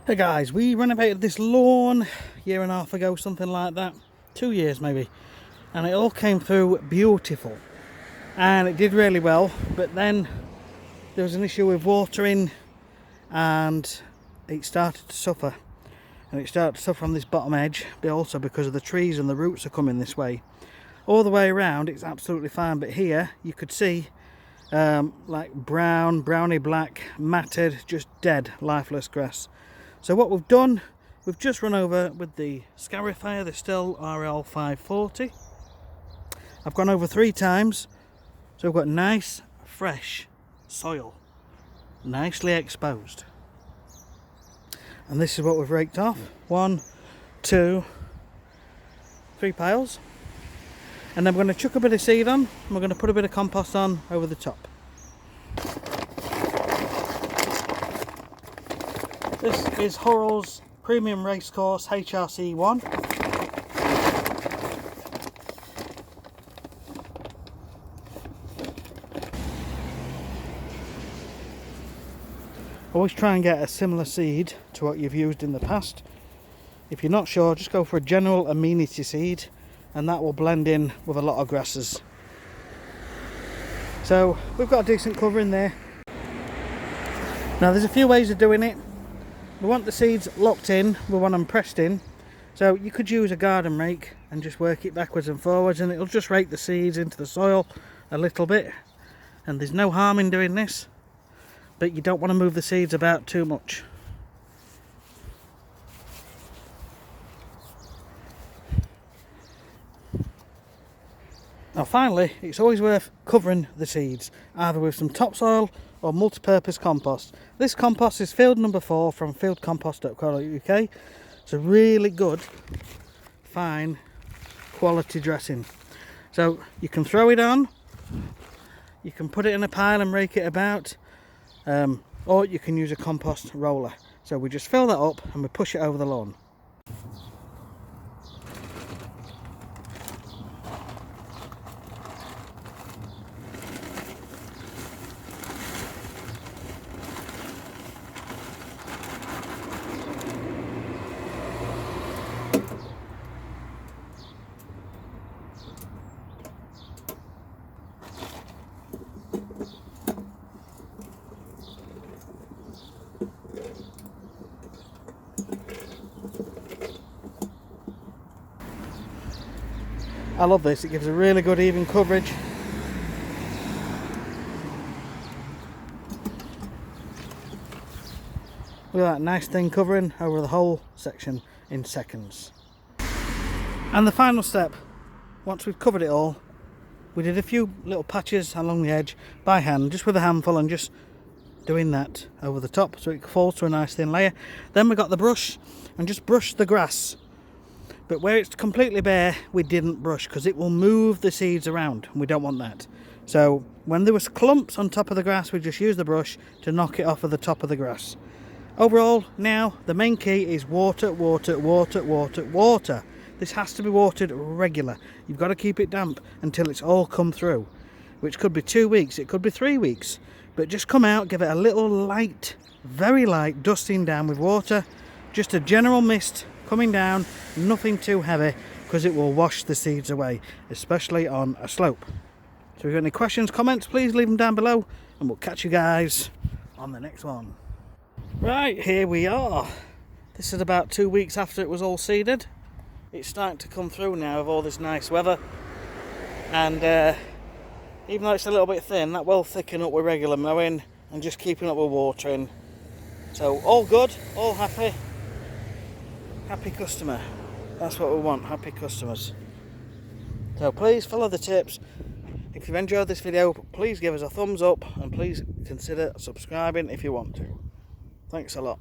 Hey guys, we renovated this lawn a year and a half ago, something like that, 2 years maybe, and it all came through beautiful and it did really well, but then there was an issue with watering and it started to suffer, and it started to suffer on this bottom edge, but also because of the trees and the roots are coming this way. All the way around it's absolutely fine, but here you could see like browny black, matted, just dead, lifeless grass. So what we've done, we've just run over with the scarifier, the Stihl RL540. I've gone over 3 times, so we've got nice, fresh soil, nicely exposed. And this is what we've raked off. 1, 2, 3 piles. And then we're going to chuck a bit of seed on, and we're going to put a bit of compost on over the top. This is Hurrell's Premium Racecourse HRC1. Always try and get a similar seed to what you've used in the past. If you're not sure, just go for a general amenity seed, and that will blend in with a lot of grasses. So we've got a decent cover in there. Now there's a few ways of doing it. We want the seeds locked in, we want them pressed in. So you could use a garden rake and just work it backwards and forwards, and it'll just rake the seeds into the soil a little bit. And there's no harm in doing this, but you don't want to move the seeds about too much. Now finally, it's always worth covering the seeds, either with some topsoil or multi-purpose compost. This compost is field number 4 from fieldcompost.co.uk. It's a really good, fine, quality dressing. So you can throw it on, you can put it in a pile and rake it about, or you can use a compost roller. So we just fill that up and we push it over the lawn. I love this, it gives a really good even coverage. Look at that nice thing covering over the whole section in seconds. And the final step, once we've covered it all, we did a few little patches along the edge by hand, just with a handful, and just doing that over the top so it falls to a nice thin layer. Then we got the brush and just brushed the grass. But where it's completely bare, we didn't brush, because it will move the seeds around, and we don't want that. So when there was clumps on top of the grass, we just used the brush to knock it off of the top of the grass. Overall, now the main key is water, water, water, water, water. This has to be watered regular. You've got to keep it damp until it's all come through, which could be 2 weeks, it could be 3 weeks. But just come out, give it a little light, very light dusting down with water, just a general mist coming down, nothing too heavy, because it will wash the seeds away, especially on a slope. So if you've got any questions, comments, please leave them down below, and we'll catch you guys on the next one. Right, here we are. This is about 2 weeks after it was all seeded. It's starting to come through now with all this nice weather, and even though it's a little bit thin, that will thicken up with regular mowing and just keeping up with watering. So all good, all happy. Happy customer, that's what we want, happy customers. So please follow the tips. If you've enjoyed this video, please give us a thumbs up, and please consider subscribing if you want to. Thanks a lot.